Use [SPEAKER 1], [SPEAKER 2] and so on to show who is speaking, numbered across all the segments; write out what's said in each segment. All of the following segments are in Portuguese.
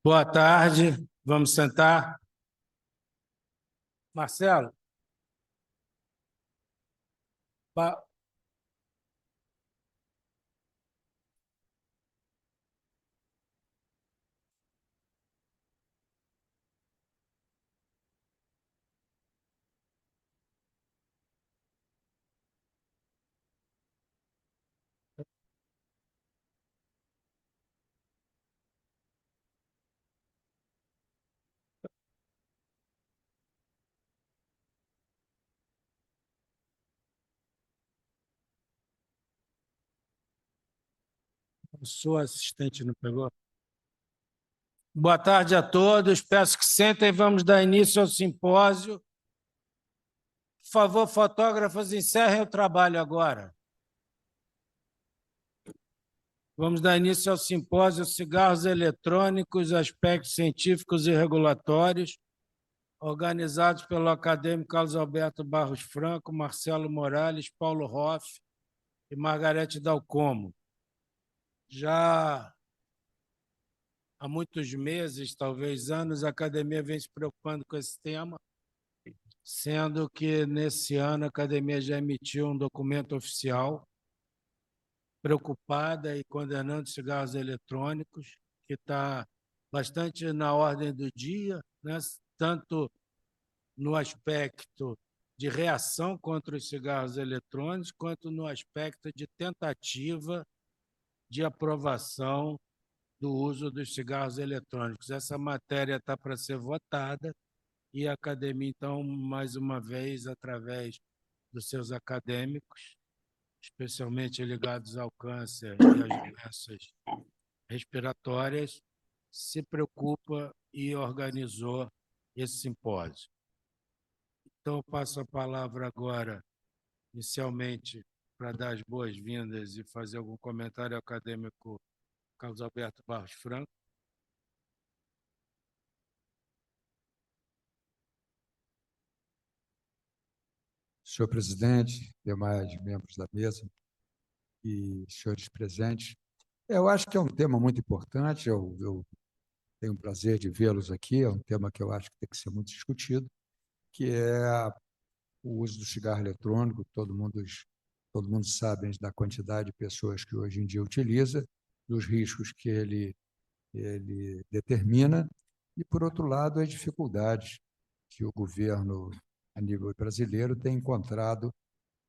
[SPEAKER 1] Boa tarde, vamos sentar. Marcelo, ba- sua assistente não pegou? Boa tarde a todos, peço que sentem, vamos dar início ao simpósio. Por favor, fotógrafos, encerrem o trabalho agora. Vamos dar início ao simpósio Cigarros Eletrônicos, Aspectos Científicos e Regulatórios, organizados pelo acadêmico Carlos Alberto Barros Franco, Marcelo Morales, Paulo Hoff e Margarete Dalcomo. Já há muitos meses, talvez anos, a academia vem se preocupando com esse tema, sendo que nesse ano a academia já emitiu um documento oficial preocupada e condenando cigarros eletrônicos, que está bastante na ordem do dia, né? Tanto no aspecto de reação contra os cigarros eletrônicos, quanto no aspecto de tentativa de aprovação do uso dos cigarros eletrônicos. Essa matéria está para ser votada e a academia, então, mais uma vez, através dos seus acadêmicos, especialmente ligados ao câncer e às doenças respiratórias, se preocupa e organizou esse simpósio. Então, eu passo a palavra agora, inicialmente, para dar as boas-vindas e fazer algum comentário acadêmico, Carlos Alberto Barros Franco.
[SPEAKER 2] Senhor presidente, demais membros da mesa e senhores presentes, eu acho que é um tema muito importante, eu tenho o prazer de vê-los aqui, é um tema que eu acho que tem que ser muito discutido, que é o uso do cigarro eletrônico. Todo mundo sabe da quantidade de pessoas que hoje em dia utiliza, dos riscos que ele determina, e, por outro lado, as dificuldades que o governo, a nível brasileiro, tem encontrado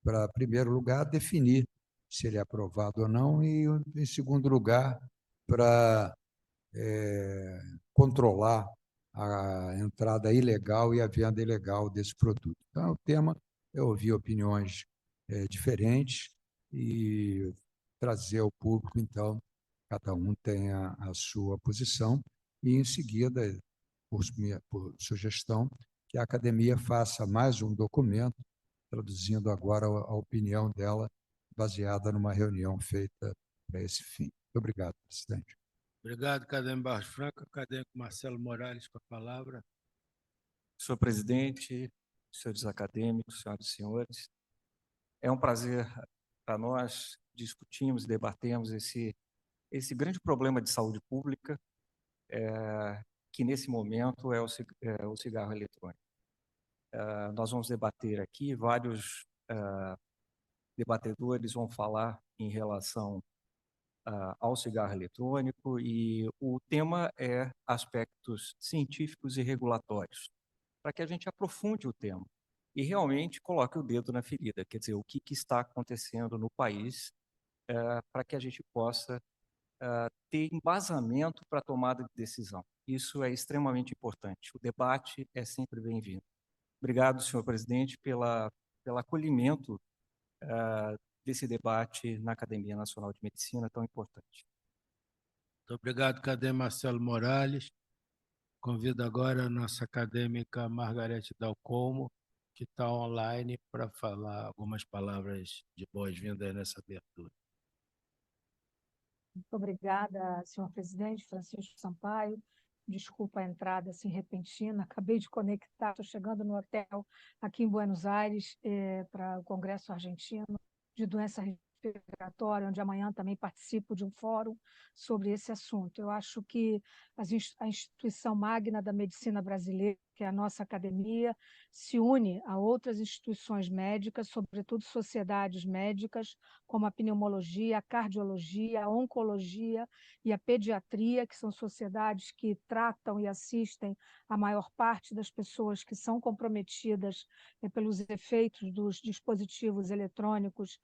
[SPEAKER 2] para, em primeiro lugar, definir se ele é aprovado ou não, e, em segundo lugar, para controlar a entrada ilegal e a venda ilegal desse produto. Então, o tema, eu ouvi opiniões diferentes e trazer ao público, então, cada um tem a sua posição, e, em seguida, por sugestão, que a academia faça mais um documento, traduzindo agora a opinião dela, baseada numa reunião feita para esse fim. Muito obrigado, presidente.
[SPEAKER 1] Obrigado, acadêmico Barros Franco. Acadêmico Marcelo Morales, com a palavra.
[SPEAKER 3] Senhor presidente, senhores acadêmicos, senhoras e senhores, é um prazer para nós discutirmos e debatermos esse grande problema de saúde pública, que nesse momento é o cigarro eletrônico. Nós vamos debater aqui, vários debatedores vão falar em relação ao cigarro eletrônico, e o tema é aspectos científicos e regulatórios, para que a gente aprofunde o tema e realmente coloque o dedo na ferida, quer dizer, o que está acontecendo no país, para que a gente possa ter embasamento para a tomada de decisão. Isso é extremamente importante. O debate é sempre bem-vindo. Obrigado, senhor presidente, pelo acolhimento desse debate na Academia Nacional de Medicina, tão importante.
[SPEAKER 1] Muito obrigado, acadêmico Marcelo Morales. Convido agora a nossa acadêmica Margarete Dalcomo, que está online, para falar algumas palavras de boas-vindas nessa abertura.
[SPEAKER 4] Muito obrigada, senhor presidente Francisco Sampaio. Desculpa a entrada assim repentina, acabei de conectar, estou chegando no hotel aqui em Buenos Aires para o Congresso Argentino de Doenças respiratória, onde amanhã também participo de um fórum sobre esse assunto. Eu acho que a instituição magna da medicina brasileira, que é a nossa academia, se une a outras instituições médicas, sobretudo sociedades médicas, como a pneumologia, a cardiologia, a oncologia e a pediatria, que são sociedades que tratam e assistem a maior parte das pessoas que são comprometidas pelos efeitos dos dispositivos eletrônicos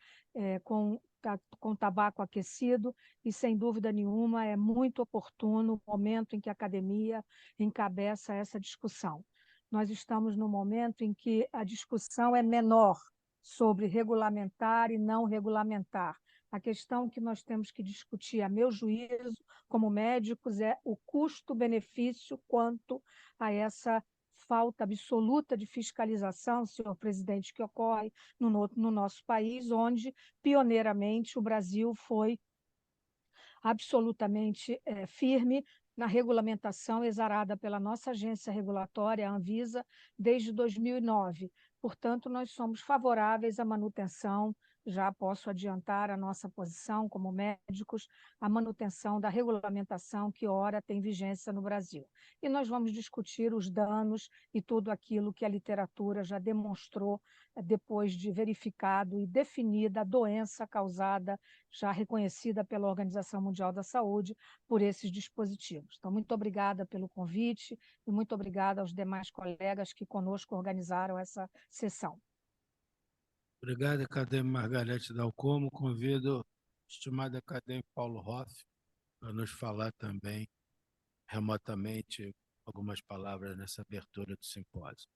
[SPEAKER 4] com tabaco aquecido, e, sem dúvida nenhuma, é muito oportuno o momento em que a academia encabeça essa discussão. Nós estamos no momento em que a discussão é menor sobre regulamentar e não regulamentar. A questão que nós temos que discutir, a meu juízo, como médicos, é o custo-benefício quanto a essa falta absoluta de fiscalização, senhor presidente, que ocorre no nosso país, onde, pioneiramente, o Brasil foi absolutamente firme na regulamentação exarada pela nossa agência regulatória, a Anvisa, desde 2009. Portanto, nós somos favoráveis à manutenção, já posso adiantar a nossa posição como médicos, a manutenção da regulamentação que ora tem vigência no Brasil. E nós vamos discutir os danos e tudo aquilo que a literatura já demonstrou depois de verificado e definida a doença causada, já reconhecida pela Organização Mundial da Saúde, por esses dispositivos. Então, muito obrigada pelo convite e muito obrigada aos demais colegas que conosco organizaram essa sessão.
[SPEAKER 1] Obrigado, acadêmico Margarete Dalcomo. Convido o estimado acadêmico Paulo Hoff para nos falar também, remotamente, algumas palavras nessa abertura do simpósio.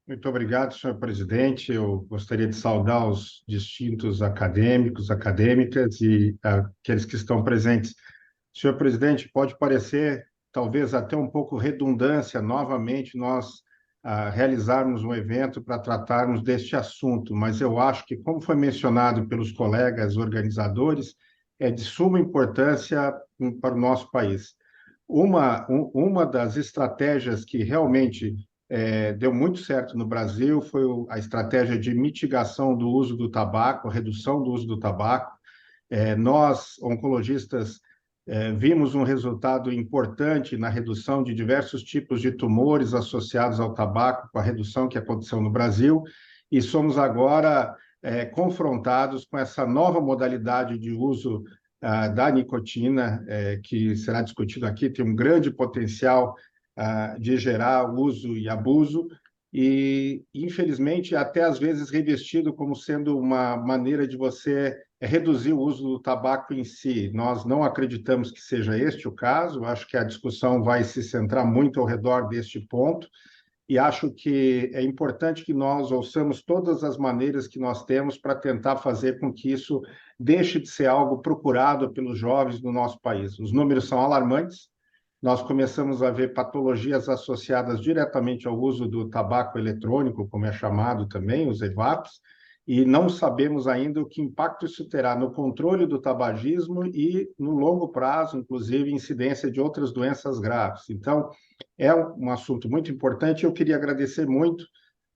[SPEAKER 5] Muito obrigado, senhor presidente. Eu gostaria de saudar os distintos acadêmicos, acadêmicas e aqueles que estão presentes. Senhor presidente, pode parecer talvez até um pouco redundância novamente nós realizarmos um evento para tratarmos deste assunto, mas eu acho que, como foi mencionado pelos colegas organizadores, é de suma importância para o nosso país. Uma das estratégias que realmente deu muito certo no Brasil foi a estratégia de mitigação do uso do tabaco, redução do uso do tabaco. Nós, oncologistas, vimos um resultado importante na redução de diversos tipos de tumores associados ao tabaco, com a redução que aconteceu no Brasil, e somos agora confrontados com essa nova modalidade de uso da nicotina, que será discutido aqui, tem um grande potencial de gerar uso e abuso, e, infelizmente, até às vezes revestido como sendo uma maneira de você reduzir o uso do tabaco em si. Nós não acreditamos que seja este o caso, acho que a discussão vai se centrar muito ao redor deste ponto, e acho que é importante que nós ouçamos todas as maneiras que nós temos para tentar fazer com que isso deixe de ser algo procurado pelos jovens no nosso país. Os números são alarmantes. Nós começamos a ver patologias associadas diretamente ao uso do tabaco eletrônico, como é chamado também, os EVAPs, e não sabemos ainda o que impacto isso terá no controle do tabagismo e, no longo prazo, inclusive, incidência de outras doenças graves. Então, é um assunto muito importante. Eu queria agradecer muito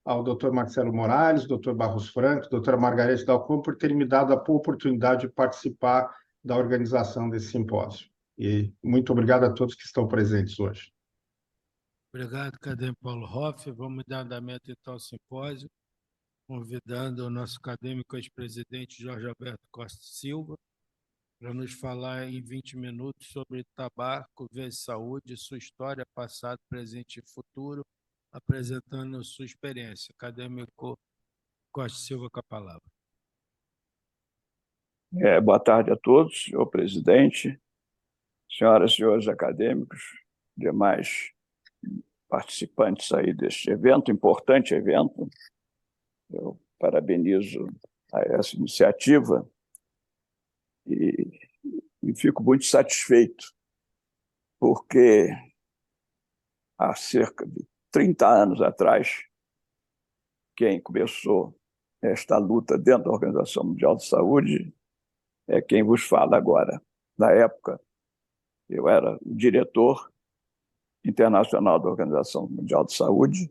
[SPEAKER 5] ao Dr. Marcelo Morales, Dr. Barros Franco, Dr. Margarete Dalcomo, por terem me dado a oportunidade de participar da organização desse simpósio. E muito obrigado a todos que estão presentes hoje.
[SPEAKER 1] Obrigado, acadêmico Paulo Hoff. Vamos dar andamento, então, ao simpósio, convidando o nosso acadêmico ex-presidente Jorge Alberto Costa Silva para nos falar em 20 minutos sobre tabaco, vias de saúde, sua história, passado, presente e futuro, apresentando sua experiência. Acadêmico Costa Silva, com a palavra.
[SPEAKER 6] Boa tarde a todos, senhor presidente, senhoras e senhores acadêmicos, demais participantes aí deste evento, importante evento. Eu parabenizo a essa iniciativa e fico muito satisfeito, porque há cerca de 30 anos atrás, quem começou esta luta dentro da Organização Mundial de Saúde é quem vos fala agora. Na época, eu era o diretor internacional da Organização Mundial de Saúde,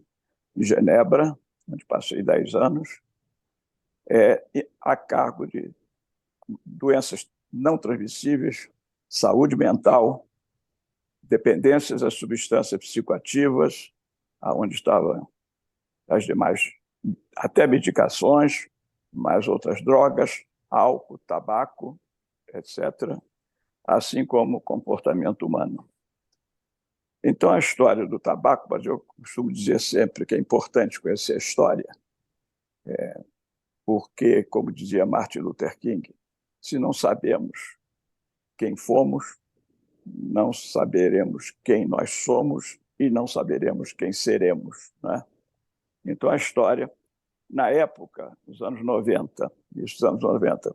[SPEAKER 6] em Genebra, onde passei 10 anos, a cargo de doenças não transmissíveis, saúde mental, dependências às substâncias psicoativas, aonde estavam as demais, até medicações, mais outras drogas, álcool, tabaco, etc., assim como o comportamento humano. Então, a história do tabaco, mas eu costumo dizer sempre que é importante conhecer a história, porque, como dizia Martin Luther King, se não sabemos quem fomos, não saberemos quem nós somos e não saberemos quem seremos, né? Então, a história, na época, nos anos 90,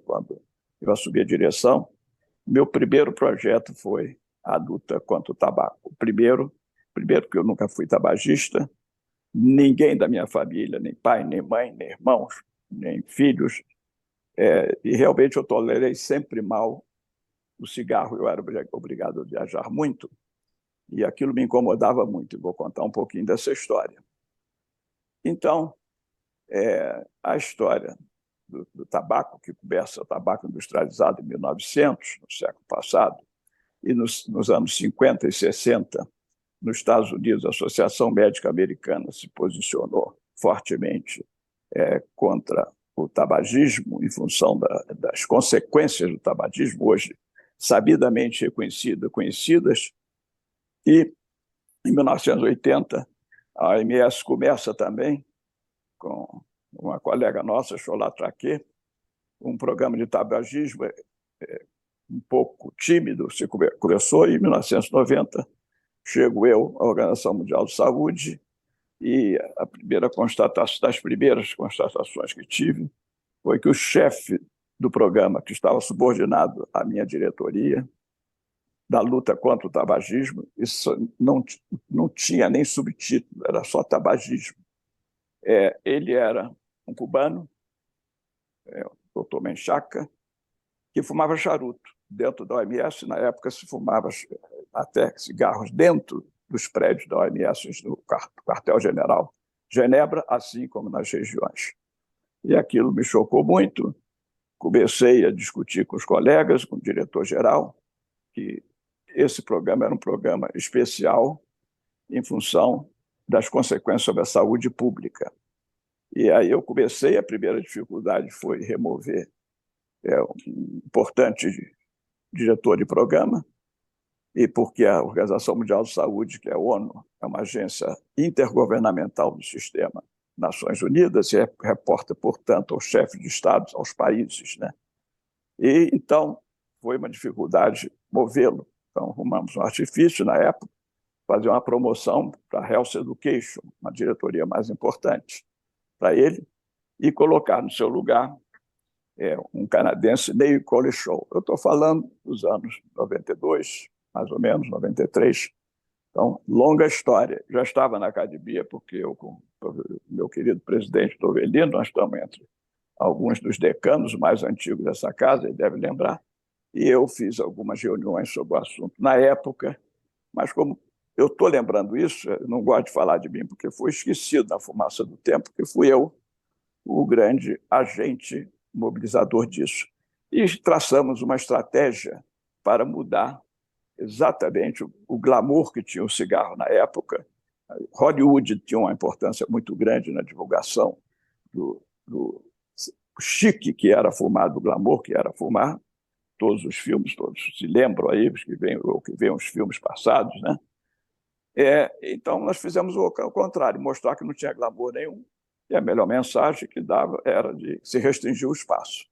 [SPEAKER 6] quando eu assumi a direção, meu primeiro projeto foi a luta contra o tabaco. Primeiro porque eu nunca fui tabagista, ninguém da minha família, nem pai, nem mãe, nem irmãos, nem filhos, e realmente eu tolerei sempre mal o cigarro. Eu era obrigado a viajar muito e aquilo me incomodava muito. Vou contar um pouquinho dessa história. Então, a história do tabaco, que começa o tabaco industrializado em 1900, no século passado, e nos anos 50 e 60, nos Estados Unidos, a Associação Médica Americana se posicionou fortemente contra o tabagismo, em função das consequências do tabagismo, hoje sabidamente conhecidas, e em 1980 a OMS começa também, com uma colega nossa, Chola Traquet, um programa de tabagismo um pouco tímido, se começou, e em 1990 chego eu à Organização Mundial de Saúde, e das primeiras constatações que tive foi que o chefe do programa, que estava subordinado à minha diretoria, da luta contra o tabagismo, isso não tinha nem subtítulo, era só tabagismo. Ele era um cubano, o Dr. Menchaca, que fumava charuto. Dentro da OMS, na época, se fumava até cigarros dentro dos prédios da OMS, no quartel-general Genebra, assim como nas regiões. E aquilo me chocou muito. Comecei a discutir com os colegas, com o diretor-geral, que esse programa era um programa especial em função das consequências sobre a saúde pública. E aí eu comecei, a primeira dificuldade foi remover um importante diretor de programa, e porque a Organização Mundial de Saúde, que é a ONU, é uma agência intergovernamental do sistema Nações Unidas e reporta, portanto, aos chefes de estados, aos países, né? E então foi uma dificuldade movê-lo. Então arrumamos um artifício na época, fazer uma promoção para a Health Education, uma diretoria mais importante para ele, e colocar no seu lugar um canadense, Neil Collishaw. Eu estou falando dos anos 92, mais ou menos, 93. Então, longa história. Já estava na academia, porque eu, com o meu querido presidente Tovelino, nós estamos entre alguns dos decanos mais antigos dessa casa, ele deve lembrar, e eu fiz algumas reuniões sobre o assunto na época, mas como eu estou lembrando isso, eu não gosto de falar de mim, porque foi esquecido na fumaça do tempo, que fui eu o grande agente mobilizador disso. E traçamos uma estratégia para mudar exatamente o glamour que tinha o cigarro na época. Hollywood tinha uma importância muito grande na divulgação do chique que era fumar, do glamour que era fumar. Todos os filmes, todos se lembram aí, os que veem os filmes passados, né? Então, nós fizemos o contrário, mostrar que não tinha glamour nenhum. E a melhor mensagem que dava era de se restringir o espaço.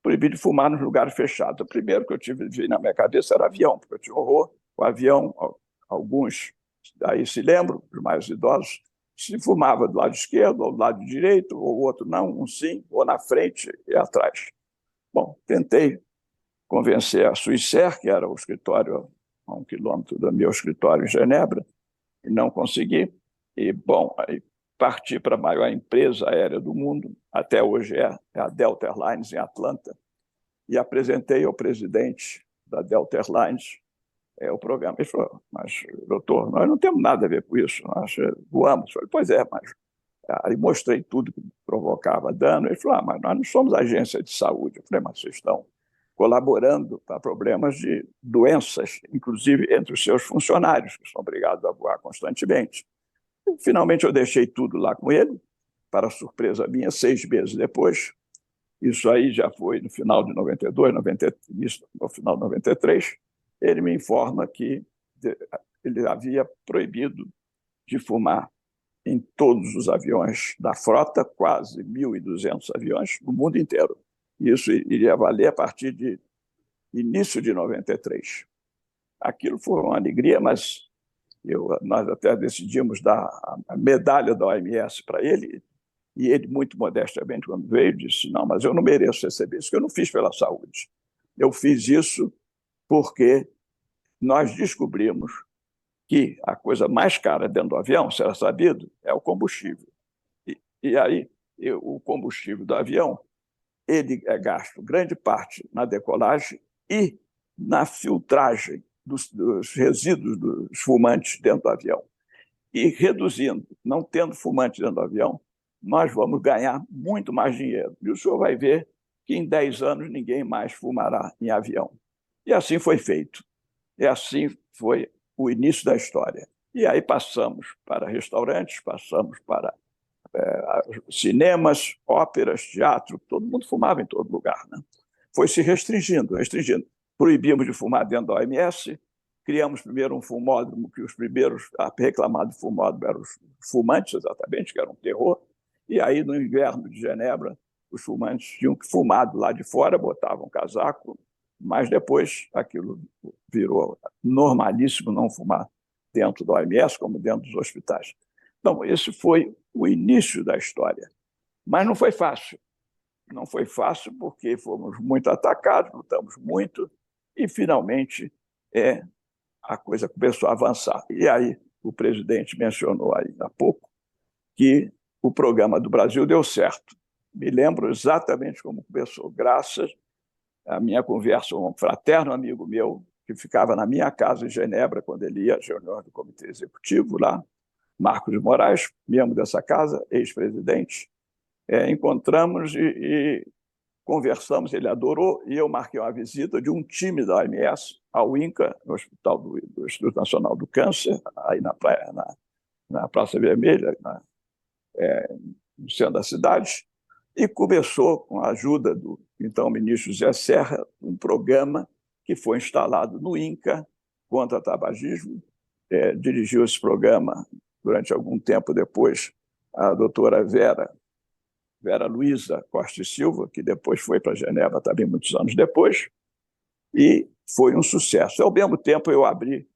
[SPEAKER 6] Proibir de fumar nos lugares fechados. O primeiro que eu tive na minha cabeça era avião, porque eu tinha horror. O avião, alguns aí se lembram, os mais idosos, se fumava do lado esquerdo, ou do lado direito, ou o outro não, um sim, ou na frente e atrás. Bom, tentei convencer a Suisser, que era o escritório a 1 quilômetro do meu escritório em Genebra, e não consegui. E, bom, aí parti para a maior empresa aérea do mundo, até hoje é a Delta Airlines, em Atlanta, e apresentei ao presidente da Delta Airlines o programa. Ele falou: mas, doutor, nós não temos nada a ver com isso, nós voamos. Eu falei: pois é, mas... Aí mostrei tudo que provocava dano. Ele falou: mas nós não somos agência de saúde. Eu falei: mas vocês estão colaborando para problemas de doenças, inclusive entre os seus funcionários, que são obrigados a voar constantemente. E, finalmente, eu deixei tudo lá com ele, para surpresa minha, 6 meses depois. Isso aí já foi no final de 92, no final de 93. Ele me informa que ele havia proibido de fumar em todos os aviões da frota, quase 1.200 aviões no mundo inteiro. Isso iria valer a partir de início de 93. Aquilo foi uma alegria, mas nós até decidimos dar a medalha da OMS para ele, e ele, muito modestamente, quando veio, disse: não, mas eu não mereço receber isso, que eu não fiz pela saúde. Eu fiz isso porque nós descobrimos que a coisa mais cara dentro do avião, será sabido, é o combustível. E aí, o combustível do avião, ele é gasto grande parte na decolagem e na filtragem dos resíduos dos fumantes dentro do avião. E reduzindo, não tendo fumante dentro do avião, nós vamos ganhar muito mais dinheiro. E o senhor vai ver que em 10 anos ninguém mais fumará em avião. E assim foi feito. E assim foi o início da história. E aí passamos para restaurantes, passamos para cinemas, óperas, teatro, todo mundo fumava em todo lugar, né? Foi se restringindo. Proibimos de fumar dentro da OMS, criamos primeiro um fumódromo, que os primeiros a reclamar do fumódromo eram os fumantes, exatamente, que era um terror. E aí, no inverno de Genebra, os fumantes tinham que fumar do lado de fora, botavam um casaco, mas depois aquilo virou normalíssimo não fumar dentro da OMS, como dentro dos hospitais. Então, esse foi o início da história. Mas não foi fácil. Não foi fácil porque fomos muito atacados, lutamos muito, e finalmente a coisa começou a avançar. E aí o presidente mencionou aí há pouco que o programa do Brasil deu certo. Me lembro exatamente como começou, graças à minha conversa com um fraterno amigo meu, que ficava na minha casa em Genebra, quando ele ia às reuniões do Comitê Executivo lá, Marcos de Moraes, membro dessa casa, ex-presidente. Encontramos e conversamos, ele adorou, e eu marquei uma visita de um time da OMS ao INCA, no Hospital do Instituto Nacional do Câncer, aí na Praça Vermelha, no centro da cidade, e começou, com a ajuda do então ministro Zé Serra, um programa que foi instalado no INCA contra tabagismo. Dirigiu esse programa durante algum tempo depois a doutora Vera Luísa Costa e Silva, que depois foi para Genebra também muitos anos depois, e foi um sucesso. Ao mesmo tempo, eu abri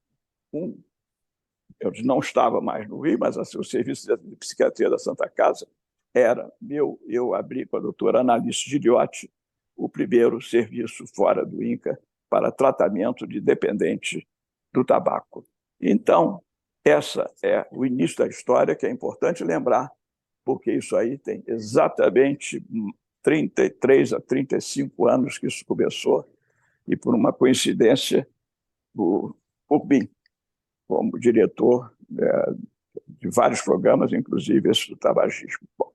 [SPEAKER 6] eu não estava mais no Rio, mas o serviço de psiquiatria da Santa Casa era meu. Eu abri com a doutora Analice Giliotti o primeiro serviço fora do INCA para tratamento de dependente do tabaco. Então, essa é o início da história, que é importante lembrar, porque isso aí tem exatamente 33 a 35 anos que isso começou, e por uma coincidência, por mim, como diretor de vários programas, inclusive esse do tabagismo. Bom,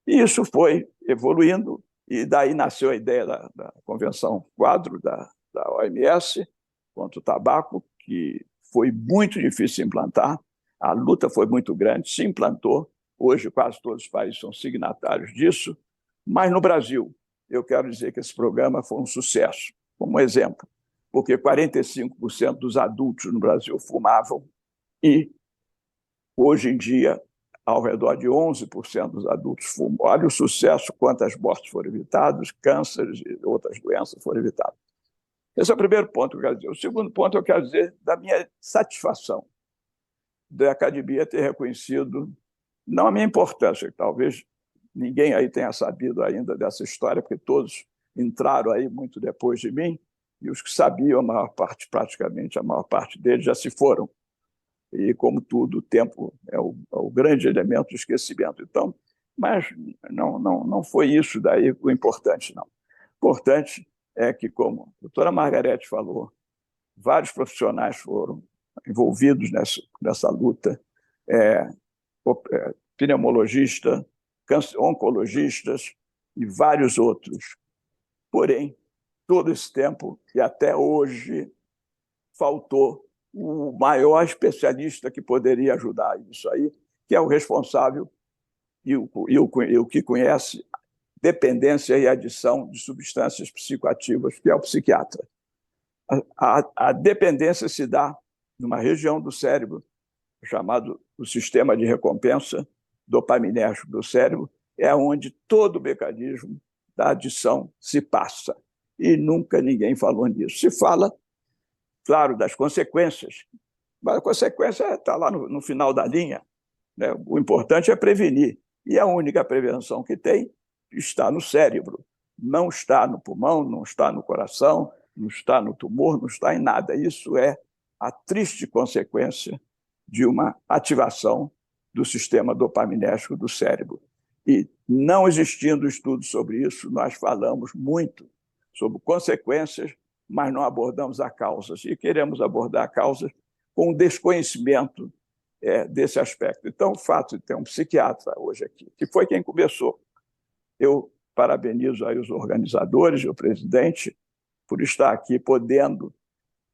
[SPEAKER 6] e isso foi evoluindo, e daí nasceu a ideia da Convenção Quadro da OMS contra o tabaco, que foi muito difícil de implantar, a luta foi muito grande, se implantou. Hoje quase todos os países são signatários disso, mas no Brasil, eu quero dizer que esse programa foi um sucesso, como exemplo, porque 45% dos adultos no Brasil fumavam e, hoje em dia, ao redor de 11% dos adultos fumam. Olha o sucesso, quantas mortes foram evitadas, cânceres e outras doenças foram evitadas. Esse é o primeiro ponto que eu quero dizer. O segundo ponto eu quero dizer da minha satisfação da academia ter reconhecido, não a minha importância, que talvez ninguém aí tenha sabido ainda dessa história, porque todos entraram aí muito depois de mim, e os que sabiam, a maior parte, praticamente a maior parte deles, já se foram. E, como tudo, o tempo é o grande elemento do esquecimento. Então, mas não foi isso daí o importante, não. O importante é que, como a doutora Margarete falou, vários profissionais foram envolvidos nessa luta, pneumologistas, oncologistas e vários outros. Porém, todo esse tempo e até hoje faltou o maior especialista que poderia ajudar isso aí, que é o responsável e o que conhece dependência e adição de substâncias psicoativas, que é o psiquiatra. A dependência se dá numa região do cérebro chamado o sistema de recompensa dopaminérgico do cérebro, é onde todo o mecanismo da adição se passa. E nunca ninguém falou nisso. Se fala, claro, das consequências, mas a consequência está lá no final da linha, né? O importante é prevenir. E a única prevenção que tem está no cérebro. Não está no pulmão, não está no coração, não está no tumor, não está em nada. Isso é a triste consequência de uma ativação do sistema dopaminérgico do cérebro. E, não existindo estudos sobre isso, nós falamos muito sobre consequências, mas não abordamos as causas. E queremos abordar causas com desconhecimento desse aspecto. Então, o fato de ter um psiquiatra hoje aqui, que foi quem começou, eu parabenizo aí os organizadores e o presidente por estar aqui podendo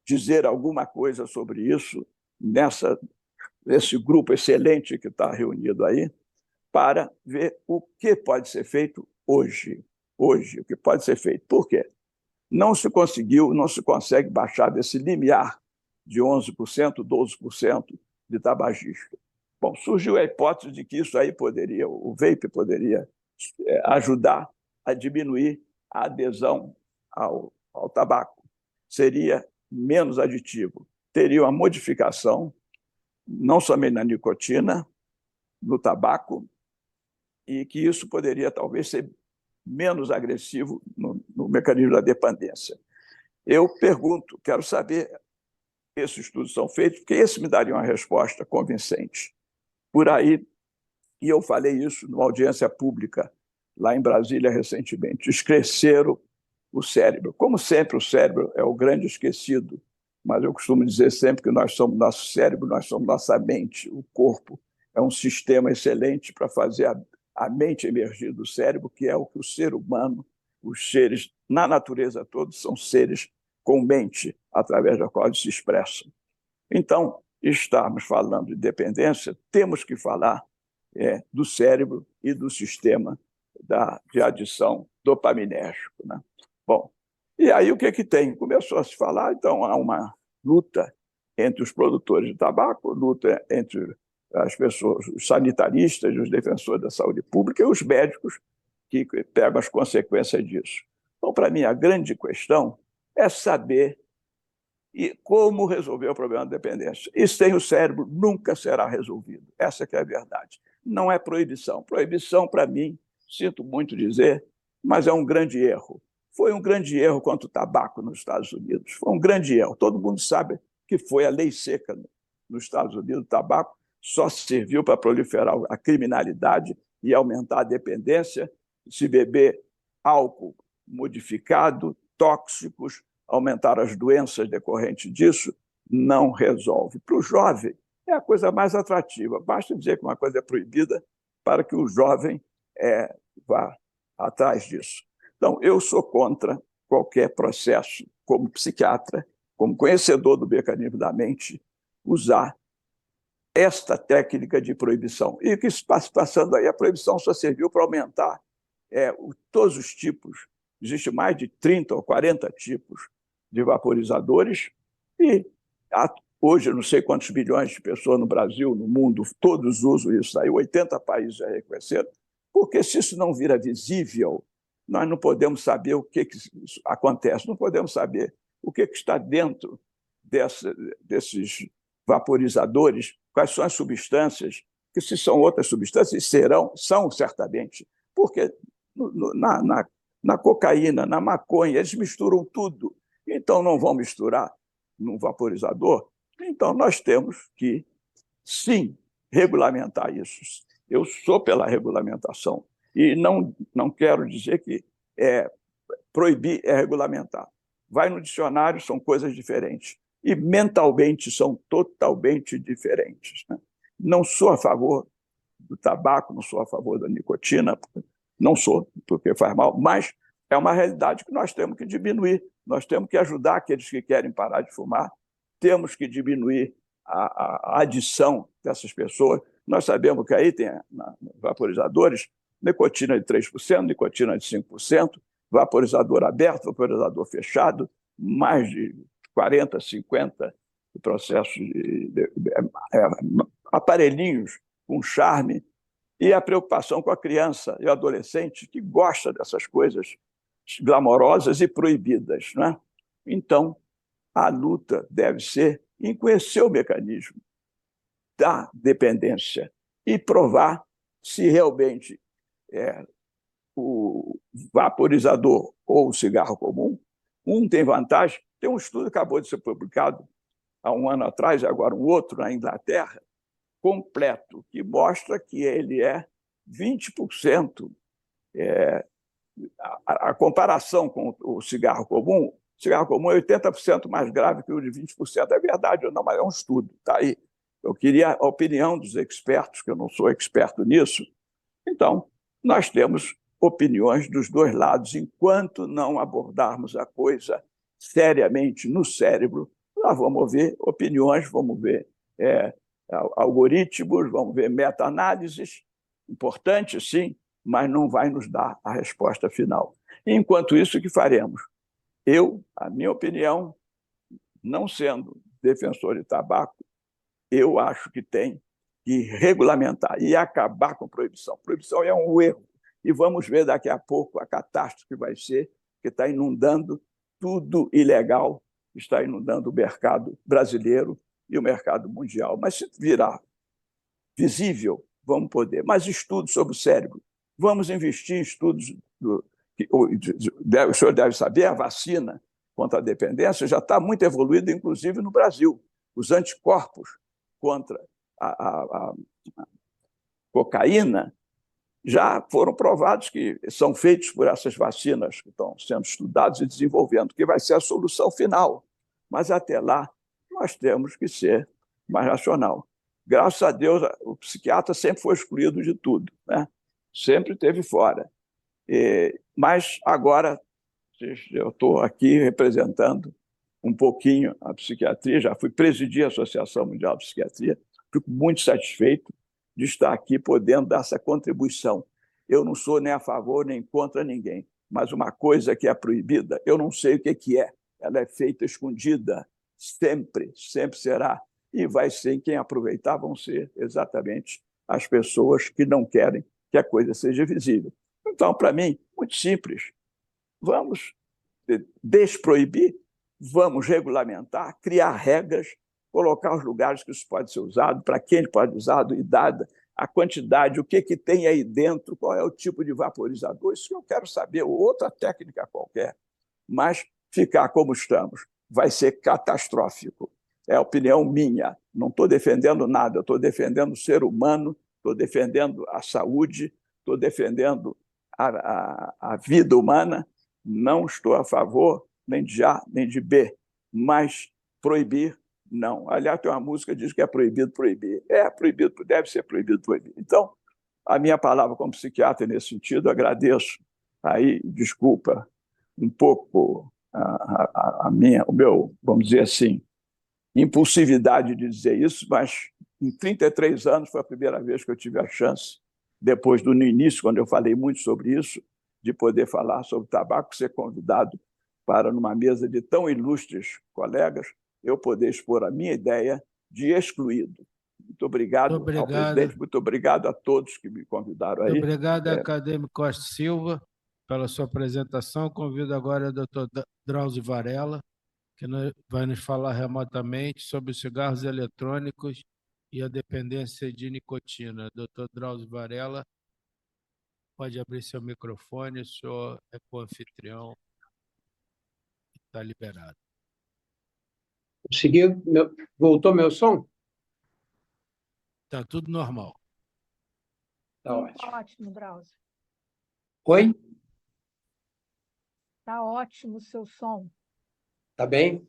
[SPEAKER 6] dizer alguma coisa sobre isso nesse grupo excelente que está reunido aí, para ver o que pode ser feito hoje. Hoje, o que pode ser feito. Por quê? Não se consegue baixar desse limiar de 11%, 12% de tabagismo. Bom, surgiu a hipótese de que isso aí poderia, o vape poderia ajudar a diminuir a adesão ao tabaco. Seria menos aditivo. Teria uma modificação, não somente na nicotina, no tabaco, e que isso poderia talvez ser menos agressivo no mecanismo da dependência. Eu pergunto, quero saber, esses estudos são feitos, porque esse me daria uma resposta convincente. Por aí, e eu falei isso numa audiência pública lá em Brasília recentemente, esqueceram o cérebro. Como sempre, o cérebro é o grande esquecido, mas eu costumo dizer sempre que nós somos nosso cérebro, nós somos nossa mente, o corpo é um sistema excelente para fazer a mente emergir do cérebro, que é o que o ser humano, os seres na natureza todos, são seres com mente, através da qual eles se expressam. Então, estamos falando de dependência, temos que falar do cérebro e do sistema de adição dopaminérgico, né? Bom, e aí o que tem? Começou a se falar, então há uma luta entre os produtores de tabaco, luta entre as pessoas, os sanitaristas, os defensores da saúde pública e os médicos que pegam as consequências disso. Então, para mim, a grande questão é saber como resolver o problema da dependência. E sem o cérebro nunca será resolvido. Essa que é a verdade. Não é proibição. Proibição, para mim, sinto muito dizer, mas é um grande erro. Foi um grande erro contra o tabaco nos Estados Unidos. Foi um grande erro. Todo mundo sabe que foi a lei seca nos Estados Unidos. O tabaco só serviu para proliferar a criminalidade e aumentar a dependência. Se beber álcool modificado, tóxicos, aumentar as doenças decorrentes disso, não resolve. Para o jovem, é a coisa mais atrativa. Basta dizer que uma coisa é proibida para que o jovem vá atrás disso. Então, eu sou contra qualquer processo, como psiquiatra, como conhecedor do mecanismo da mente, usar esta técnica de proibição. E o que está se passando aí? A proibição só serviu para aumentar todos os tipos. Existe mais de 30 ou 40 tipos de vaporizadores e hoje, eu não sei quantos bilhões de pessoas no Brasil, no mundo, todos usam isso aí, 80 países já reconheceram, porque se isso não vira visível, nós não podemos saber o que acontece, não podemos saber o que está dentro desses vaporizadores, quais são as substâncias, que se são outras substâncias, são certamente, porque na cocaína, na maconha, eles misturam tudo. Então, não vão misturar num vaporizador. Então, nós temos que, sim, regulamentar isso. Eu sou pela regulamentação. E não quero dizer que proibir é regulamentar. Vai no dicionário, são coisas diferentes. E mentalmente são totalmente diferentes, né? Não sou a favor do tabaco, não sou a favor da nicotina, não sou, porque faz mal, mas é uma realidade que nós temos que diminuir. Nós temos que ajudar aqueles que querem parar de fumar, temos que diminuir a adição dessas pessoas. Nós sabemos que aí tem vaporizadores, nicotina de 3%, nicotina de 5%, vaporizador aberto, vaporizador fechado, mais de 40, 50 processos aparelhinhos com charme, e a preocupação com a criança e o adolescente que gosta dessas coisas glamorosas e proibidas, né? Então, a luta deve ser em conhecer o mecanismo da dependência e provar se realmente o vaporizador ou o cigarro comum, um tem vantagem. Tem um estudo que acabou de ser publicado há um ano atrás, agora um outro na Inglaterra, completo, que mostra que ele é 20%. A comparação com o cigarro comum é 80% mais grave que o de 20%. É verdade ou não, mas é um estudo, está aí. Eu queria a opinião dos expertos, que eu não sou experto nisso. Então, nós temos opiniões dos dois lados. Enquanto não abordarmos a coisa seriamente no cérebro, nós vamos ver opiniões, vamos ver algoritmos, vamos ver meta-análises, importante sim, mas não vai nos dar a resposta final. Enquanto isso, o que faremos? A minha opinião, não sendo defensor de tabaco, eu acho que tem que regulamentar e acabar com proibição. Proibição é um erro. E vamos ver daqui a pouco a catástrofe que vai ser, que está inundando tudo ilegal, está inundando o mercado brasileiro e o mercado mundial. Mas se virar visível, vamos poder. Mas estudos sobre o cérebro. Vamos investir em estudos. O senhor deve saber, a vacina contra a dependência já está muito evoluída, inclusive no Brasil. Os anticorpos contra a cocaína já foram provados que são feitos por essas vacinas que estão sendo estudadas e desenvolvendo, que vai ser a solução final. Mas até lá, nós temos que ser mais racional. Graças a Deus, o psiquiatra sempre foi excluído de tudo, né? Sempre esteve fora. Mas agora, eu estou aqui representando um pouquinho a psiquiatria, já fui presidir a Associação Mundial de Psiquiatria, fico muito satisfeito de estar aqui podendo dar essa contribuição. Eu não sou nem a favor nem contra ninguém, mas uma coisa que é proibida, eu não sei o que é. Ela é feita escondida, sempre será. E vai ser, quem aproveitar vão ser exatamente as pessoas que não querem que a coisa seja visível. Então, para mim, muito simples. Vamos desproibir, vamos regulamentar, criar regras, colocar os lugares que isso pode ser usado, para quem ele pode usar, idade, a quantidade, o que tem aí dentro, qual é o tipo de vaporizador, isso que eu quero saber, ou outra técnica qualquer. Mas ficar como estamos vai ser catastrófico. É a opinião minha. Não estou defendendo nada, estou defendendo o ser humano, estou defendendo a saúde, estou defendendo a vida humana. Não estou a favor nem de A nem de B, mas proibir, não. Aliás, tem uma música que diz que é proibido proibir. É proibido, deve ser proibido proibir. Então, a minha palavra como psiquiatra nesse sentido, agradeço. Aí, desculpa um pouco o meu, vamos dizer assim, impulsividade de dizer isso, mas em 33 anos foi a primeira vez que eu tive a chance, depois no início, quando eu falei muito sobre isso, de poder falar sobre tabaco, ser convidado para, numa mesa de tão ilustres colegas, eu poder expor a minha ideia de excluído. Muito obrigado ao presidente, muito obrigado a todos que me convidaram aí.
[SPEAKER 1] Muito obrigado, acadêmico Costa Silva, pela sua apresentação. Convido agora o doutor Drauzio Varela, que vai nos falar remotamente sobre os cigarros eletrônicos e a dependência de nicotina. Doutor Drauzio Varela, pode abrir seu microfone, o senhor é co-anfitrião, está liberado.
[SPEAKER 7] Conseguiu? Voltou meu som?
[SPEAKER 1] Está tudo normal.
[SPEAKER 7] Está ótimo.
[SPEAKER 4] Está ótimo, Drauzio.
[SPEAKER 7] Oi?
[SPEAKER 4] Está ótimo o seu som.
[SPEAKER 7] Tá bem?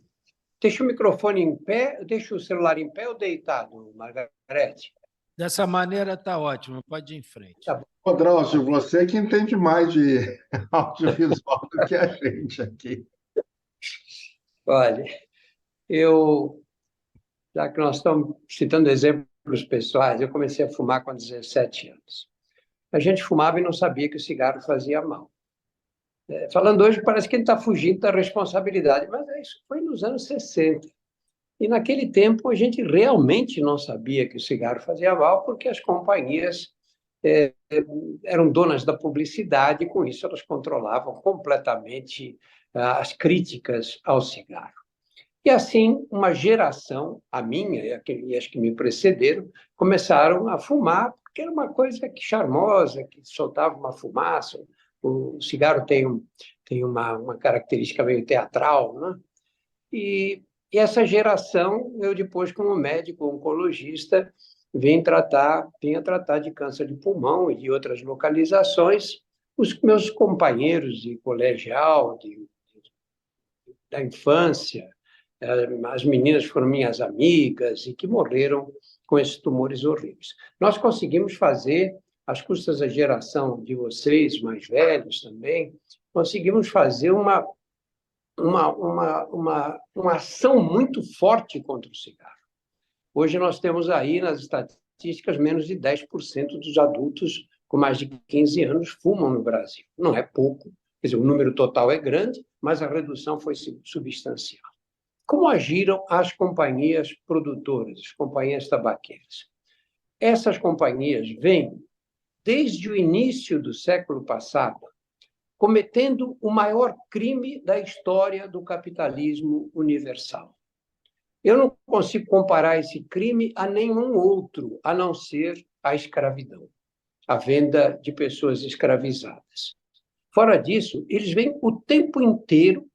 [SPEAKER 7] Deixa o microfone em pé, deixa o celular em pé ou deitado, Margarete?
[SPEAKER 1] Dessa maneira está ótimo, pode ir em frente.
[SPEAKER 7] Tá bom.
[SPEAKER 5] Ô, Drauzio, você que entende mais de audiovisual do que a gente aqui.
[SPEAKER 7] Olha, já que nós estamos citando exemplos pessoais, eu comecei a fumar com 17 anos. A gente fumava e não sabia que o cigarro fazia mal. Falando hoje, parece que ele está fugindo da responsabilidade, mas isso foi nos anos 60. E naquele tempo a gente realmente não sabia que o cigarro fazia mal, porque as companhias eram donas da publicidade e com isso elas controlavam completamente as críticas ao cigarro. E assim, uma geração, a minha e as que me precederam, começaram a fumar, porque era uma coisa charmosa, que soltava uma fumaça. O cigarro tem uma característica meio teatral, né? E essa geração, eu depois, como médico oncologista, vinha tratar de câncer de pulmão e de outras localizações. Os meus companheiros de colegial, da infância, as meninas foram minhas amigas e que morreram com esses tumores horríveis. Nós conseguimos fazer, às custas da geração de vocês, mais velhos também, conseguimos fazer uma ação muito forte contra o cigarro. Hoje nós temos aí, nas estatísticas, menos de 10% dos adultos com mais de 15 anos fumam no Brasil. Não é pouco, quer dizer, o número total é grande, mas a redução foi substancial. Como agiram as companhias produtoras, as companhias tabaqueiras? Essas companhias vêm, desde o início do século passado, cometendo o maior crime da história do capitalismo universal. Eu não consigo comparar esse crime a nenhum outro, a não ser a escravidão, a venda de pessoas escravizadas. Fora disso, eles vêm o tempo inteiro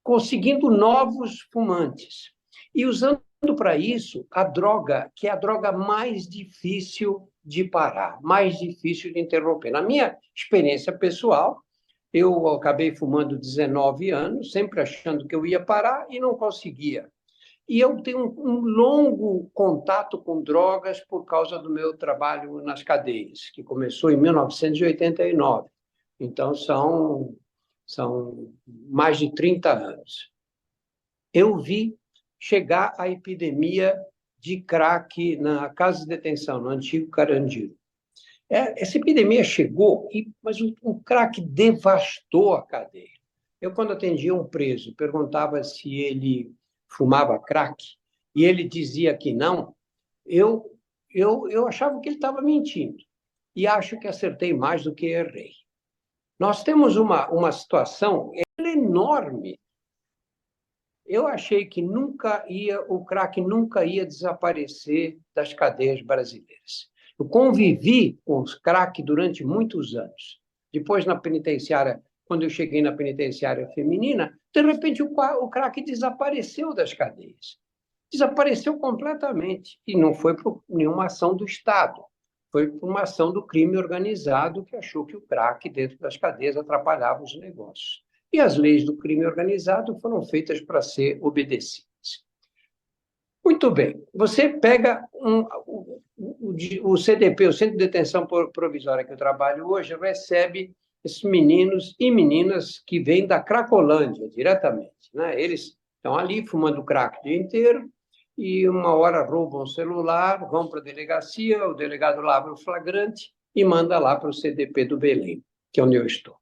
[SPEAKER 7] conseguindo novos fumantes e usando para isso a droga, que é a droga mais difícil de parar, mais difícil de interromper. Na minha experiência pessoal, eu acabei fumando 19 anos, sempre achando que eu ia parar e não conseguia. E eu tenho um longo contato com drogas por causa do meu trabalho nas cadeias, que começou em 1989. Então, são mais de 30 anos. Eu vi chegar a epidemia de crack na casa de detenção, no antigo Carandiru. Essa epidemia chegou, mas o crack devastou a cadeia. Eu, quando atendia um preso, perguntava se ele fumava crack, e ele dizia que não, eu achava que ele estava mentindo. E acho que acertei mais do que errei. Nós temos uma situação enorme. Eu achei que o crack nunca ia desaparecer das cadeias brasileiras. Eu convivi com os crack durante muitos anos. Depois, na penitenciária, quando eu cheguei na penitenciária feminina, de repente o crack desapareceu das cadeias. Desapareceu completamente. E não foi por nenhuma ação do Estado. Foi por uma ação do crime organizado que achou que o crack dentro das cadeias atrapalhava os negócios. E as leis do crime organizado foram feitas para ser obedecidas. Muito bem. Você pega o CDP, o Centro de Detenção Provisória que eu trabalho hoje, recebe esses meninos e meninas que vêm da Cracolândia, diretamente, né? Eles estão ali fumando crack o dia inteiro e uma hora roubam o celular, vão para a delegacia, o delegado lava o flagrante e manda lá para o CDP do Belém, que é onde eu estou.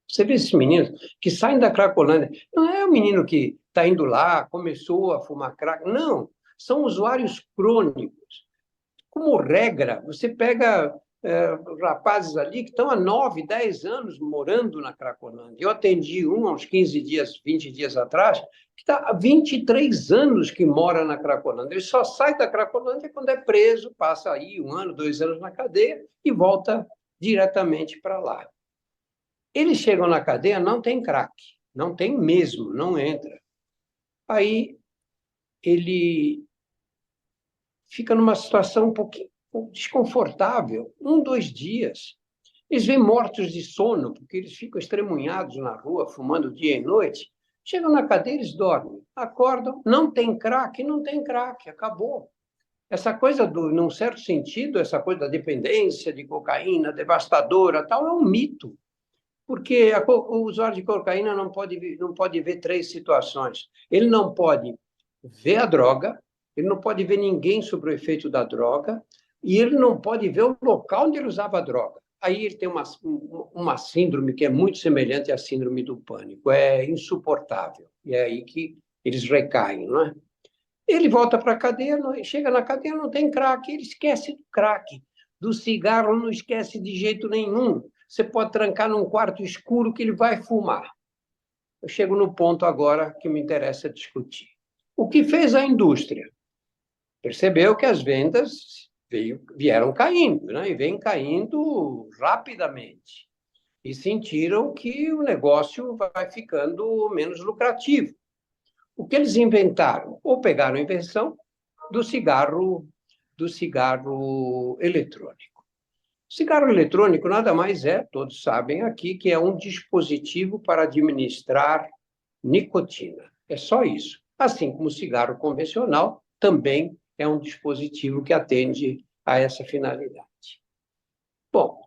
[SPEAKER 7] Você vê esses meninos que saem da Cracolândia, não é o menino que está indo lá, começou a fumar crack, não, são usuários crônicos. Como regra, você pega rapazes ali que estão há 9, 10 anos morando na Cracolândia. Eu atendi há uns 15 dias, 20 dias atrás, que está há 23 anos que mora na Cracolândia. Ele só sai da Cracolândia quando é preso, passa aí 1 ano, 2 anos na cadeia e volta diretamente para lá. Eles chegam na cadeia, não tem crack, não tem mesmo, não entra. Aí ele fica numa situação um pouquinho desconfortável, 1, 2 dias. Eles vêm mortos de sono, porque eles ficam estremunhados na rua, fumando dia e noite. Chegam na cadeia, eles dormem, acordam, não tem crack, acabou. Essa coisa, num certo sentido, essa coisa da dependência de cocaína, devastadora, tal, é um mito. Porque o usuário de cocaína não pode ver três situações. Ele não pode ver a droga, ele não pode ver ninguém sobre o efeito da droga, e ele não pode ver o local onde ele usava a droga. Aí ele tem uma síndrome que é muito semelhante à síndrome do pânico, é insuportável, e é aí que eles recaem, não é? Ele volta para a cadeia, chega na cadeia, não tem crack, ele esquece do crack. Do cigarro não esquece de jeito nenhum. Você pode trancar num quarto escuro que ele vai fumar. Eu chego no ponto agora que me interessa discutir. O que fez a indústria? Percebeu que as vendas vieram caindo, né? E vêm caindo rapidamente. E sentiram que o negócio vai ficando menos lucrativo. O que eles inventaram? Ou pegaram a invenção do cigarro eletrônico. O cigarro eletrônico nada mais é, todos sabem aqui, que é um dispositivo para administrar nicotina. É só isso. Assim como o cigarro convencional também é um dispositivo que atende a essa finalidade. Bom,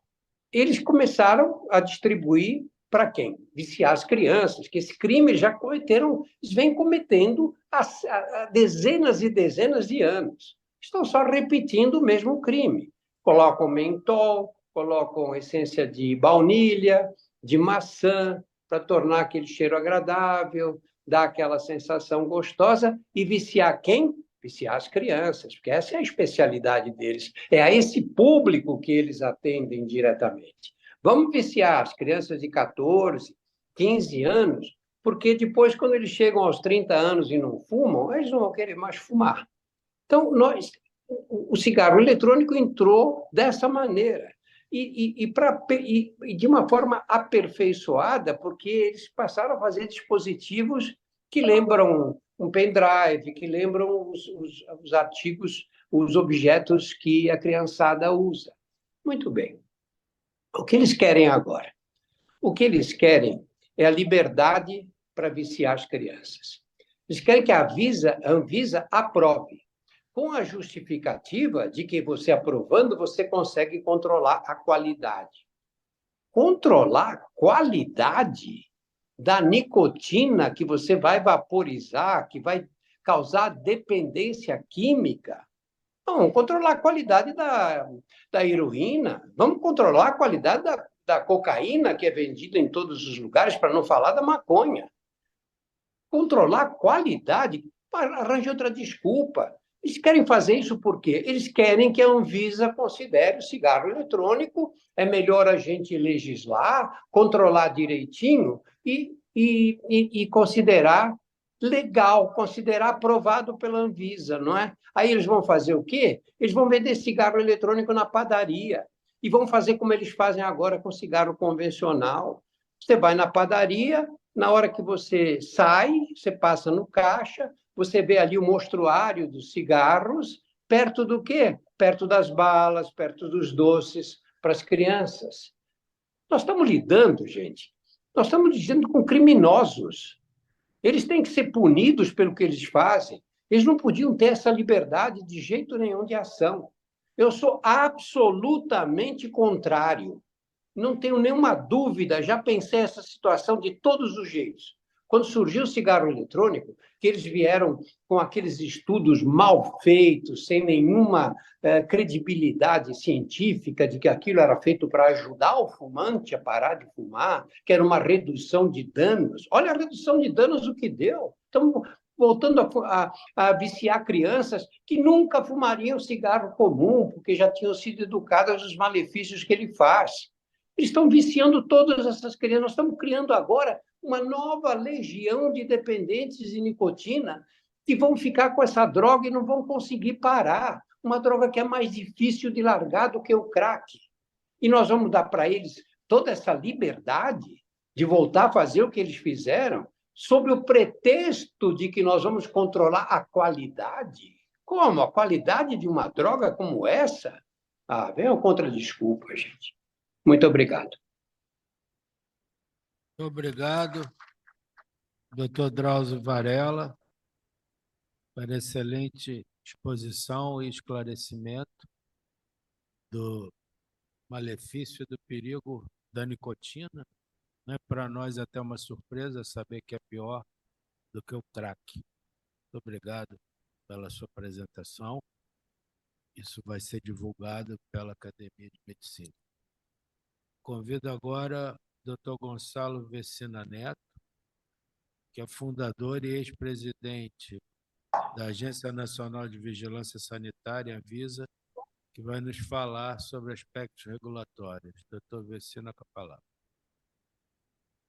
[SPEAKER 7] eles começaram a distribuir para quem? Viciar as crianças, que esse crime eles já cometeram, eles vêm cometendo há dezenas e dezenas de anos. Estão só repetindo o mesmo crime. Colocam mentol, colocam essência de baunilha, de maçã, para tornar aquele cheiro agradável, dar aquela sensação gostosa e viciar quem? Viciar as crianças, porque essa é a especialidade deles. É a esse público que eles atendem diretamente. Vamos viciar as crianças de 14, 15 anos, porque depois, quando eles chegam aos 30 anos e não fumam, eles não vão querer mais fumar. Então, o cigarro eletrônico entrou dessa maneira. E de uma forma aperfeiçoada, porque eles passaram a fazer dispositivos que lembram um pendrive, que lembram os artigos, os objetos que a criançada usa. Muito bem. O que eles querem agora? O que eles querem é a liberdade para viciar as crianças. Eles querem que a Anvisa aprove, com a justificativa de que você aprovando, você consegue controlar a qualidade. Controlar a qualidade da nicotina que você vai vaporizar, que vai causar dependência química. Vamos controlar a qualidade da heroína, vamos controlar a qualidade da cocaína que é vendida em todos os lugares, para não falar da maconha. Controlar a qualidade, arranje outra desculpa. Eles querem fazer isso por quê? Eles querem que a Anvisa considere o cigarro eletrônico, é melhor a gente legislar, controlar direitinho e considerar legal, considerar aprovado pela Anvisa, não é? Aí eles vão fazer o quê? Eles vão vender cigarro eletrônico na padaria e vão fazer como eles fazem agora com cigarro convencional. Você vai na padaria, na hora que você sai, você passa no caixa, você vê ali o mostruário dos cigarros, perto do quê? Perto das balas, perto dos doces para as crianças. Nós estamos lidando, gente, nós estamos lidando com criminosos. Eles têm que ser punidos pelo que eles fazem. Eles não podiam ter essa liberdade de jeito nenhum de ação. Eu sou absolutamente contrário. Não tenho nenhuma dúvida, já pensei essa situação de todos os jeitos. Quando surgiu o cigarro eletrônico, que eles vieram com aqueles estudos mal feitos, sem nenhuma credibilidade científica de que aquilo era feito para ajudar o fumante a parar de fumar, que era uma redução de danos. Olha a redução de danos o que deu. Estamos voltando a viciar crianças que nunca fumariam cigarro comum, porque já tinham sido educadas dos malefícios que ele faz. Eles estão viciando todas essas crianças. Nós estamos criando agora uma nova legião de dependentes de nicotina que vão ficar com essa droga e não vão conseguir parar. Uma droga que é mais difícil de largar do que o crack. E nós vamos dar para eles toda essa liberdade de voltar a fazer o que eles fizeram, sob o pretexto de que nós vamos controlar a qualidade. Como? A qualidade de uma droga como essa? Ah, venham contra desculpa, gente. Muito obrigado.
[SPEAKER 1] Muito obrigado, doutor Drauzio Varela, pela excelente exposição e esclarecimento do malefício e do perigo da nicotina. Né? Para nós é até uma surpresa saber que é pior do que o crack. Muito obrigado pela sua apresentação. Isso vai ser divulgado pela Academia de Medicina. Convido agora o Dr. Gonçalo Vecina Neto, que é fundador e ex-presidente da Agência Nacional de Vigilância Sanitária, Anvisa, que vai nos falar sobre aspectos regulatórios. Dr. Vecina, com a palavra.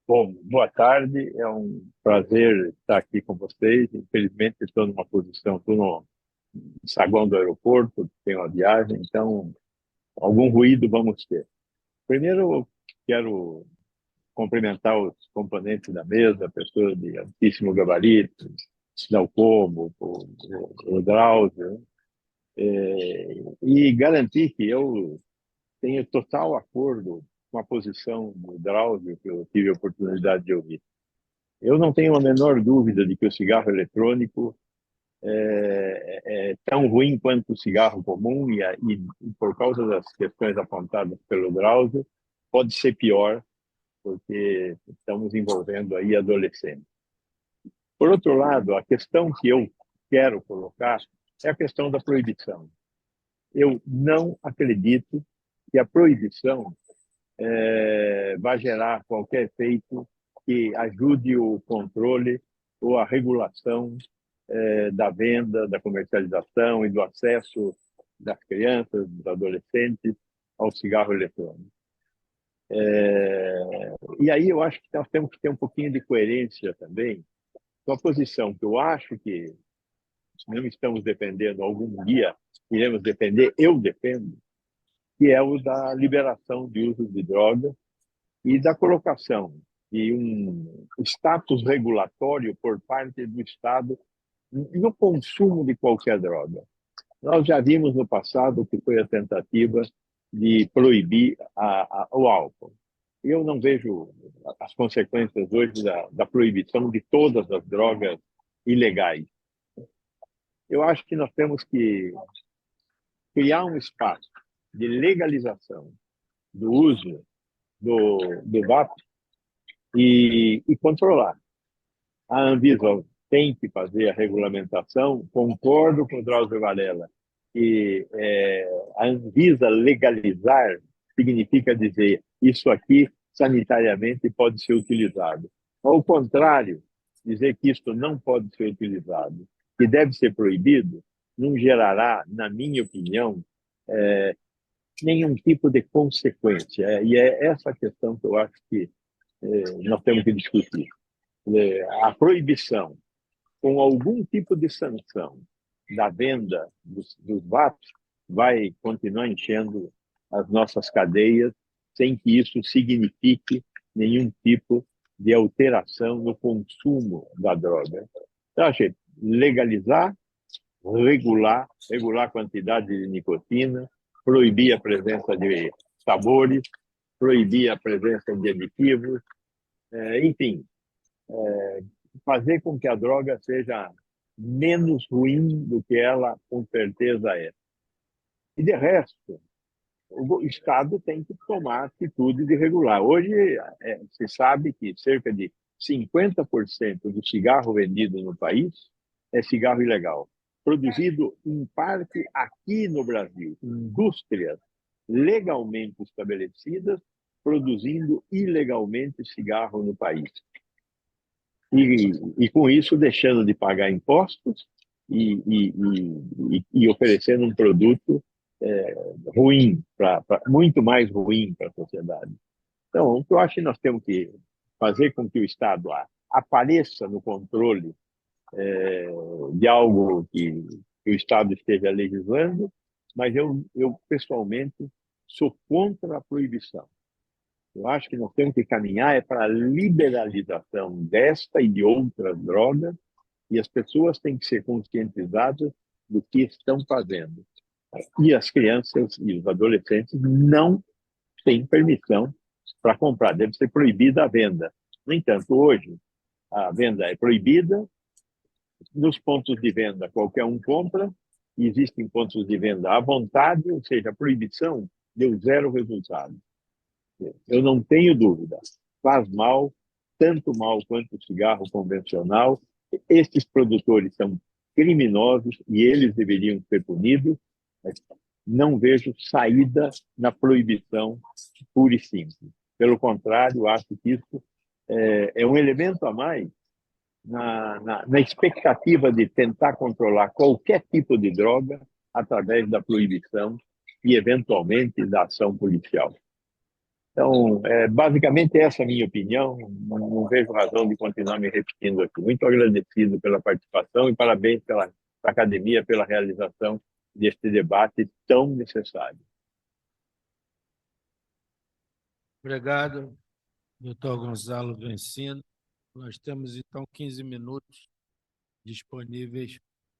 [SPEAKER 8] Bom, boa tarde, é um prazer estar aqui com vocês. Infelizmente, estou numa posição, estou no saguão do aeroporto, tenho uma viagem, então algum ruído vamos ter. Primeiro, eu quero cumprimentar os componentes da mesa, pessoas de altíssimo gabarito, Dalcomo, o Drauzio, e garantir que eu tenho total acordo com a posição do Drauzio, que eu tive a oportunidade de ouvir. Eu não tenho a menor dúvida de que o cigarro eletrônico é tão ruim quanto o cigarro comum e por causa das questões apontadas pelo Drauzio, pode ser pior, porque estamos envolvendo aí adolescentes. Por outro lado, a questão que eu quero colocar é a questão da proibição. Eu não acredito que a proibição vai gerar qualquer efeito que ajude o controle ou a regulação da venda, da comercialização e do acesso das crianças, dos adolescentes ao cigarro eletrônico. E aí eu acho que nós temos que ter um pouquinho de coerência também com a posição que eu acho que não estamos defendendo, algum dia iremos defender, eu defendo, que é o da liberação de uso de drogas e da colocação de um status regulatório por parte do Estado no consumo de qualquer droga. Nós já vimos no passado que foi a tentativa de proibir o álcool. Eu não vejo as consequências hoje da proibição de todas as drogas ilegais. Eu acho que nós temos que criar um espaço de legalização do uso do VAP e controlar. A Anvisa tem que fazer a regulamentação, concordo com o Drauzio Varela, que a Anvisa legalizar significa dizer isso aqui sanitariamente pode ser utilizado. Ao contrário, dizer que isso não pode ser utilizado, que deve ser proibido, não gerará, na minha opinião, nenhum tipo de consequência. E é essa questão que eu acho que nós temos que discutir. A proibição, com algum tipo de sanção da venda dos VAPs, vai continuar enchendo as nossas cadeias sem que isso signifique nenhum tipo de alteração no consumo da droga. Então, achei legalizar, regular a quantidade de nicotina, proibir a presença de sabores, proibir a presença de aditivos, enfim, fazer com que a droga seja menos ruim do que ela com certeza é. E de resto, o Estado tem que tomar atitude de regular. Hoje, se sabe que cerca de 50% do cigarro vendido no país é cigarro ilegal, produzido em parte aqui no Brasil, indústrias legalmente estabelecidas produzindo ilegalmente cigarro no país. E com isso deixando de pagar impostos e oferecendo um produto ruim, muito mais ruim para a sociedade. Então, o que eu acho que nós temos que fazer com que o Estado apareça no controle de algo que o Estado esteja legislando, mas eu pessoalmente sou contra a proibição. Eu acho que nós temos que caminhar para a liberalização desta e de outras drogas, e as pessoas têm que ser conscientizadas do que estão fazendo. E as crianças e os adolescentes não têm permissão para comprar, deve ser proibida a venda. No entanto, hoje, a venda é proibida, nos pontos de venda, qualquer um compra, e existem pontos de venda à vontade, ou seja, a proibição deu zero resultado. Eu não tenho dúvida, faz mal, tanto mal quanto o cigarro convencional. Esses produtores são criminosos e eles deveriam ser punidos, mas não vejo saída na proibição pura e simples. Pelo contrário, acho que isso é um elemento a mais na expectativa de tentar controlar qualquer tipo de droga através da proibição e, eventualmente, da ação policial. Então, basicamente, essa é a minha opinião. Não vejo razão de continuar me repetindo aqui. Muito agradecido pela participação e parabéns pela academia pela realização deste debate tão necessário.
[SPEAKER 1] Obrigado, doutor Gonçalo Vencina. Nós temos, então, 15 minutos disponíveis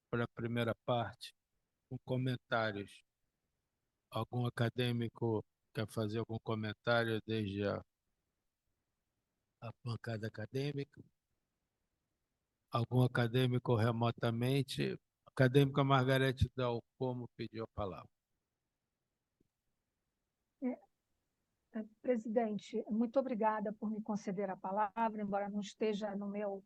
[SPEAKER 1] para a primeira parte, com comentários. Algum acadêmico quer fazer algum comentário desde a bancada acadêmica? Algum acadêmico remotamente? Acadêmica Margarete Dalcomo pediu a palavra.
[SPEAKER 4] Presidente, muito obrigada por me conceder a palavra, embora não esteja no meu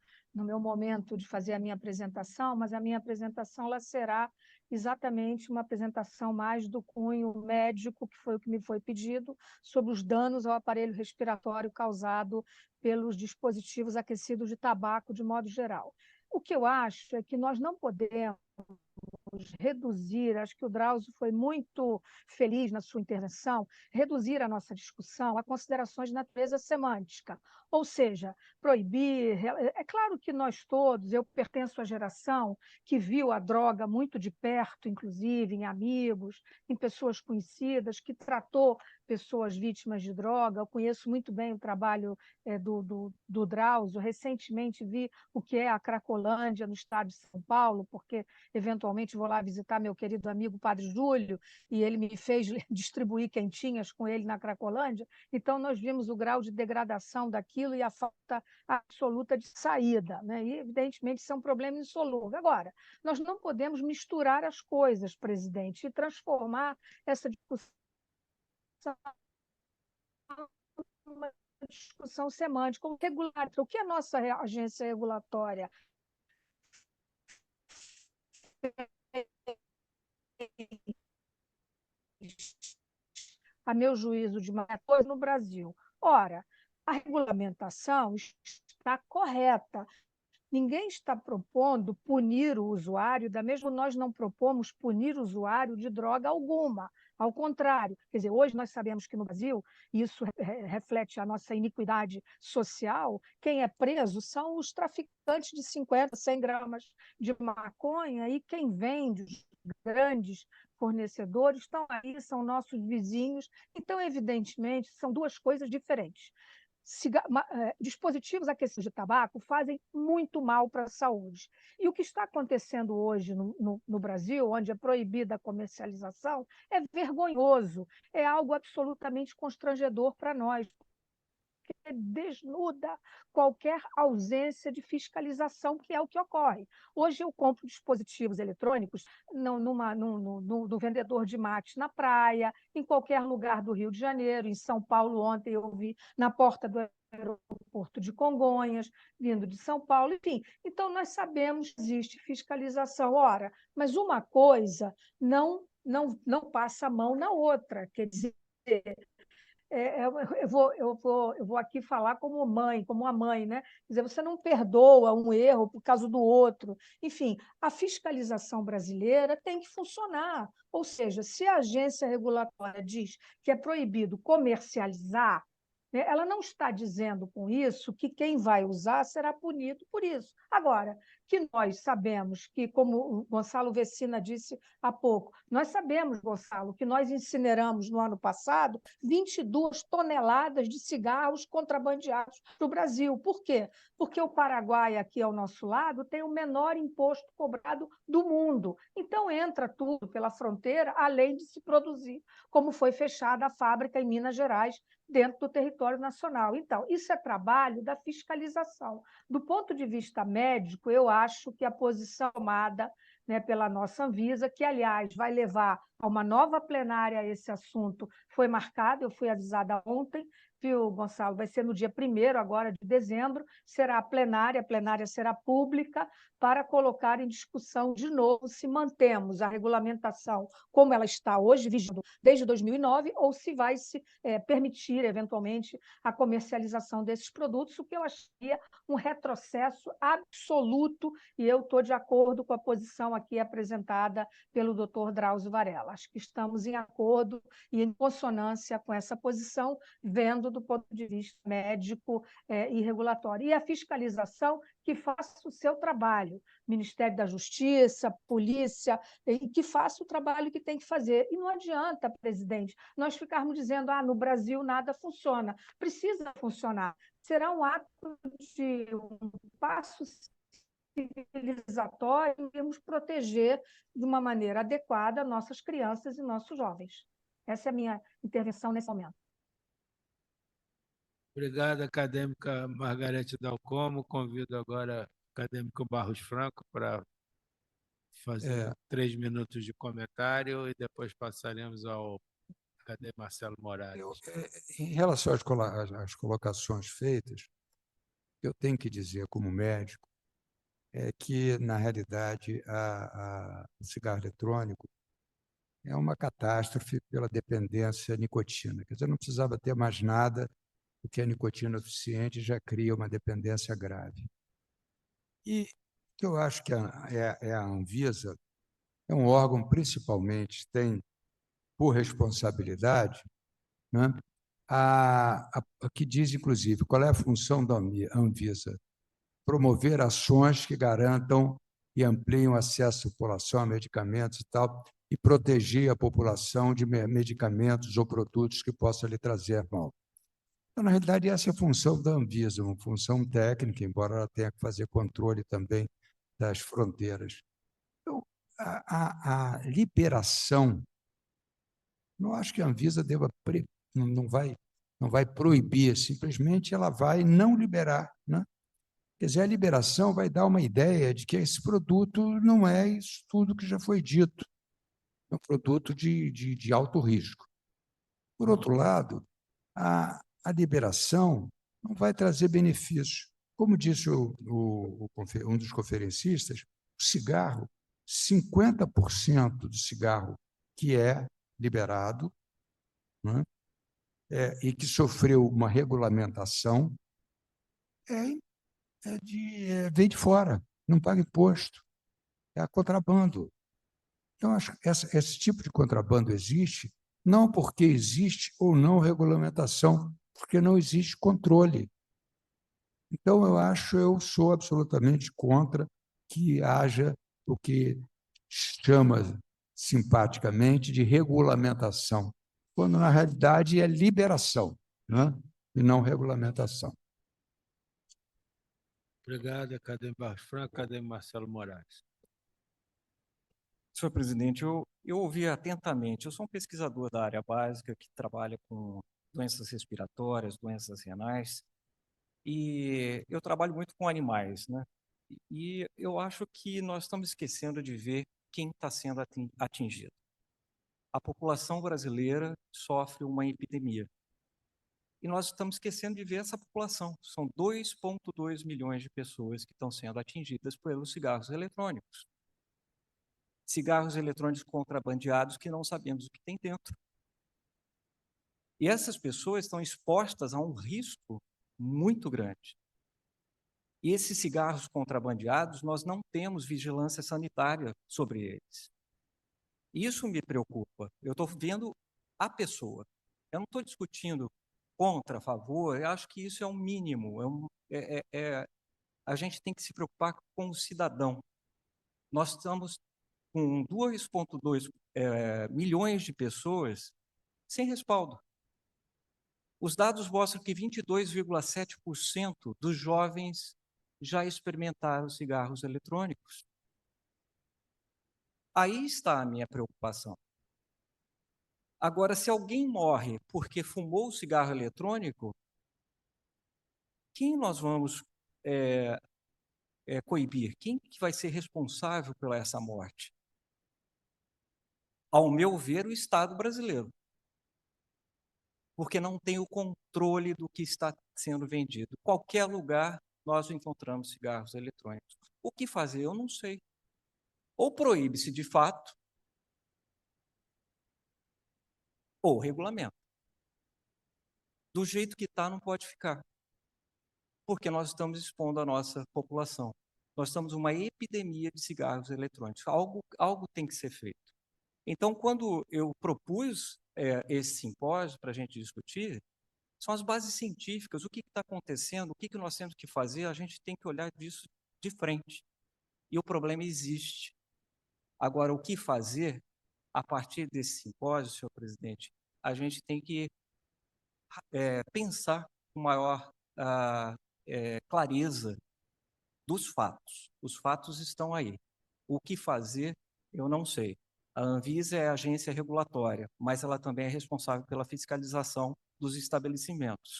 [SPEAKER 4] momento de fazer a minha apresentação, mas a minha apresentação ela será exatamente uma apresentação mais do cunho médico, que foi o que me foi pedido, sobre os danos ao aparelho respiratório causado pelos dispositivos aquecidos de tabaco, de modo geral. O que eu acho é que nós não podemos reduzir, acho que o Drauzio foi muito feliz na sua intervenção, reduzir a nossa discussão a considerações de natureza semântica, ou seja, proibir. É claro que nós todos, eu pertenço à geração que viu a droga muito de perto, inclusive em amigos, em pessoas conhecidas, que tratou pessoas vítimas de droga. Eu conheço muito bem o trabalho do Drauzio. Recentemente vi o que é a Cracolândia no estado de São Paulo, porque eventualmente vou lá visitar meu querido amigo Padre Júlio, e ele me fez distribuir quentinhas com ele na Cracolândia. Então, nós vimos o grau de degradação daquilo e a falta absoluta de saída, né? E, evidentemente, isso é um problema insolúvel. Agora, nós não podemos misturar as coisas, presidente, e transformar essa discussão numa discussão semântica. O que a nossa agência regulatória a meu juízo, de uma coisa no Brasil? Ora, a regulamentação está correta. Ninguém está propondo punir o usuário, da mesma nós não propomos punir o usuário de droga alguma. Ao contrário, quer dizer, hoje nós sabemos que no Brasil, e isso reflete a nossa iniquidade social, quem é preso são os traficantes de 50, 100 gramas de maconha, e quem vende, os grandes fornecedores, estão aí, são nossos vizinhos. Então, evidentemente, são duas coisas diferentes. Dispositivos aquecidos de tabaco fazem muito mal para a saúde. E o que está acontecendo hoje no Brasil, onde é proibida a comercialização, é vergonhoso, é algo absolutamente constrangedor para nós, porque desnuda qualquer ausência de fiscalização, que é o que ocorre. Hoje eu compro dispositivos eletrônicos no vendedor de mate na praia, em qualquer lugar do Rio de Janeiro. Em São Paulo, ontem eu vi na porta do aeroporto de Congonhas, vindo de São Paulo, enfim. Então, nós sabemos que existe fiscalização. Ora, mas uma coisa não passa a mão na outra, quer dizer, eu vou aqui falar como mãe, como uma mãe, né? Quer dizer, você não perdoa um erro por causa do outro. Enfim, a fiscalização brasileira tem que funcionar. Ou seja, se a agência regulatória diz que é proibido comercializar, né, ela não está dizendo com isso que quem vai usar será punido por isso. Agora, que nós sabemos que, como o Gonçalo Vencina disse há pouco, nós sabemos, Gonçalo, que nós incineramos no ano passado 22 toneladas de cigarros contrabandeados no Brasil. Por quê? Porque o Paraguai, aqui ao nosso lado, tem o menor imposto cobrado do mundo. Então, entra tudo pela fronteira, além de se produzir, como foi fechada a fábrica em Minas Gerais dentro do território nacional. Então, isso é trabalho da fiscalização. Do ponto de vista médico, eu acho que a posição tomada, né, pela nossa Anvisa, que, aliás, vai levar a uma nova plenária esse assunto, foi marcado, eu fui avisada ontem, viu, Gonçalo? Vai ser no dia 1º agora de dezembro, será a plenária será pública, para colocar em discussão de novo se mantemos a regulamentação como ela está hoje, vigente desde 2009, ou se vai se permitir, eventualmente, a comercialização desses produtos, o que eu acharia um retrocesso absoluto, e eu estou de acordo com a posição aqui apresentada pelo doutor Drauzio Varela. Acho que estamos em acordo e em consonância com essa posição, vendo do ponto de vista médico e regulatório. E a fiscalização que faça o seu trabalho, Ministério da Justiça, Polícia, e que faça o trabalho que tem que fazer. E não adianta, presidente, nós ficarmos dizendo no Brasil nada funciona. Precisa funcionar. Será um ato de um passo civilizatório, iremos proteger de uma maneira adequada nossas crianças e nossos jovens. Essa é a minha intervenção nesse momento.
[SPEAKER 1] Obrigado, acadêmica Margarete Dalcomo. Convido agora o acadêmico Barros Franco para fazer 3 minutos de comentário e depois passaremos ao acadêmico Marcelo Moraes.
[SPEAKER 2] Em relação às colocações feitas, eu tenho que dizer, como médico, que, na realidade, o cigarro eletrônico é uma catástrofe pela dependência à nicotina. Quer dizer, não precisava ter mais nada, porque a nicotina suficiente já cria uma dependência grave. E que eu acho que a Anvisa é um órgão, principalmente, tem por responsabilidade, né, que diz, inclusive, qual é a função da Anvisa: promover ações que garantam e ampliem o acesso à população a medicamentos e tal, e proteger a população de medicamentos ou produtos que possam lhe trazer mal. Então, na realidade, essa é a função da Anvisa, uma função técnica, embora ela tenha que fazer controle também das fronteiras. Então, a liberação, não acho que a Anvisa não vai proibir, simplesmente ela vai não liberar, né? Quer dizer, a liberação vai dar uma ideia de que esse produto não é isso tudo que já foi dito, é um produto de alto risco. Por outro lado, a liberação não vai trazer benefício. Como disse um dos conferencistas, o cigarro, 50% do cigarro que é liberado, né, e que sofreu uma regulamentação, vem de fora, não paga imposto, é contrabando. Então, acho que esse tipo de contrabando existe não porque existe ou não regulamentação, porque não existe controle. Então, eu sou absolutamente contra que haja o que chama simpaticamente de regulamentação, quando, na realidade, é liberação, né? E não regulamentação.
[SPEAKER 1] Obrigado, acadêmico Barros Franco, acadêmico Marcelo Moraes.
[SPEAKER 3] Senhor presidente, eu ouvi atentamente. Eu sou um pesquisador da área básica que trabalha com doenças respiratórias, doenças renais, e eu trabalho muito com animais, né? E eu acho que nós estamos esquecendo de ver quem está sendo atingido. A população brasileira sofre uma epidemia. E nós estamos esquecendo de ver essa população. São 2,2 milhões de pessoas que estão sendo atingidas pelos cigarros eletrônicos. Cigarros eletrônicos contrabandeados que não sabemos o que tem dentro. E essas pessoas estão expostas a um risco muito grande. E esses cigarros contrabandeados, nós não temos vigilância sanitária sobre eles. Isso me preocupa. Eu estou vendo a pessoa. Eu não estou discutindo contra, a favor, eu acho que isso é um mínimo. A gente tem que se preocupar com o cidadão. Nós estamos com 2,2 milhões de pessoas sem respaldo. Os dados mostram que 22,7% dos jovens já experimentaram cigarros eletrônicos. Aí está a minha preocupação. Agora, se alguém morre porque fumou o cigarro eletrônico, quem nós vamos coibir? Quem que vai ser responsável por essa morte? Ao meu ver, o Estado brasileiro, porque não tem o controle do que está sendo vendido. Qualquer lugar nós encontramos cigarros eletrônicos. O que fazer? Eu não sei. Ou proíbe-se de fato, ou regulamento. Do jeito que está, não pode ficar, porque nós estamos expondo a nossa população. Nós estamos uma epidemia de cigarros eletrônicos. Algo tem que ser feito. Então, quando eu propus esse simpósio para a gente discutir, são as bases científicas, o que está acontecendo, o que nós temos que fazer, a gente tem que olhar disso de frente. E o problema existe. Agora, o que fazer, a partir desse simpósio, senhor presidente, a gente tem que pensar com maior clareza dos fatos. Os fatos estão aí. O que fazer, eu não sei. A Anvisa é a agência regulatória, mas ela também é responsável pela fiscalização dos estabelecimentos.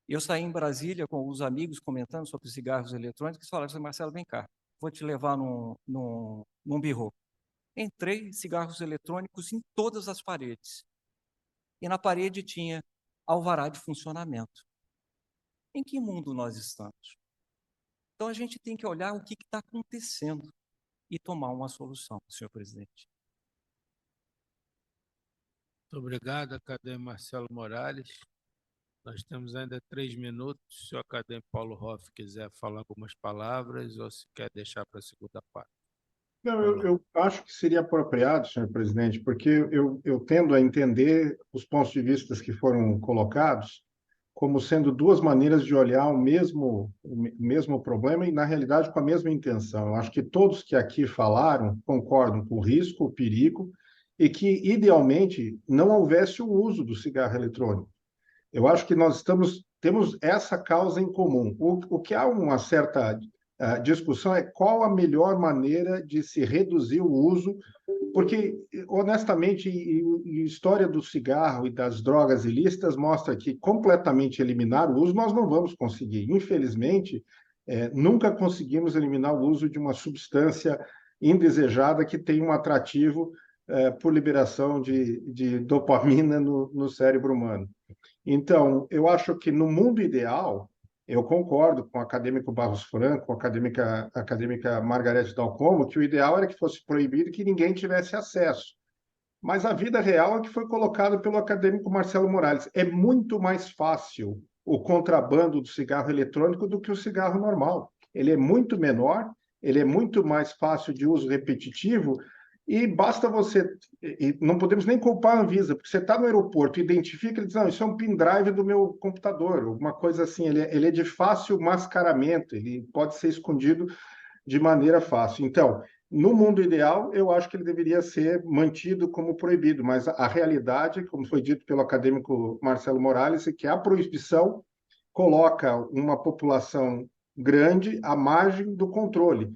[SPEAKER 3] Eu saí em Brasília com os amigos comentando sobre cigarros eletrônicos e falaram assim: Marcelo, vem cá, vou te levar num birro. Entrei, cigarros eletrônicos em todas as paredes. E na parede tinha alvará de funcionamento. Em que mundo nós estamos? Então a gente tem que olhar o que está acontecendo e tomar uma solução, senhor presidente.
[SPEAKER 1] Muito obrigado, acadêmico Marcelo Morales. Nós temos ainda 3 minutos. Se o acadêmico Paulo Hoff quiser falar algumas palavras ou se quer deixar para a segunda parte.
[SPEAKER 5] Não, eu acho que seria apropriado, senhor presidente, porque eu tendo a entender os pontos de vista que foram colocados como sendo duas maneiras de olhar o mesmo problema e, na realidade, com a mesma intenção. Eu acho que todos que aqui falaram concordam com o risco, o perigo, e que, idealmente, não houvesse o uso do cigarro eletrônico. Eu acho que nós temos essa causa em comum. O que há uma certa discussão é qual a melhor maneira de se reduzir o uso, porque, honestamente, a história do cigarro e das drogas ilícitas mostra que completamente eliminar o uso nós não vamos conseguir. Infelizmente, nunca conseguimos eliminar o uso de uma substância indesejada que tem um atrativo por liberação de dopamina no cérebro humano. Então, eu acho que no mundo ideal, eu concordo com o acadêmico Barros Franco, com a acadêmica Margarete Dal Como, que o ideal era que fosse proibido e que ninguém tivesse acesso. Mas a vida real é que foi colocada pelo acadêmico Marcelo Morales. É muito mais fácil o contrabando do cigarro eletrônico do que o cigarro normal. Ele é muito menor, ele é muito mais fácil de uso repetitivo e basta você... E não podemos nem culpar a Anvisa, porque você está no aeroporto, identifica e diz, não, isso é um pendrive do meu computador, alguma coisa assim. Ele é de fácil mascaramento, ele pode ser escondido de maneira fácil. Então, no mundo ideal, eu acho que ele deveria ser mantido como proibido, mas a realidade, como foi dito pelo acadêmico Marcelo Morales, é que a proibição coloca uma população grande à margem do controle.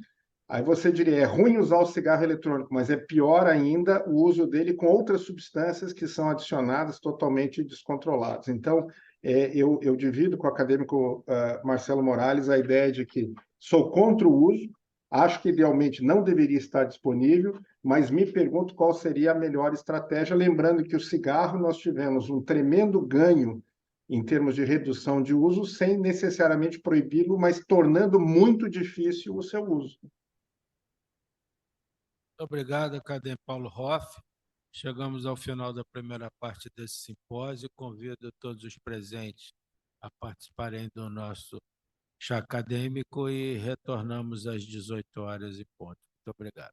[SPEAKER 5] Aí você diria, é ruim usar o cigarro eletrônico, mas é pior ainda o uso dele com outras substâncias que são adicionadas totalmente descontroladas. Então, eu divido com o acadêmico Marcelo Morales a ideia de que sou contra o uso, acho que idealmente não deveria estar disponível, mas me pergunto qual seria a melhor estratégia, lembrando que o cigarro nós tivemos um tremendo ganho em termos de redução de uso, sem necessariamente proibi-lo, mas tornando muito difícil o seu uso.
[SPEAKER 1] Muito obrigado, acadêmico Paulo Hoff. Chegamos ao final da primeira parte desse simpósio. Convido todos os presentes a participarem do nosso chá acadêmico e retornamos às 18 horas e ponto. Muito obrigado.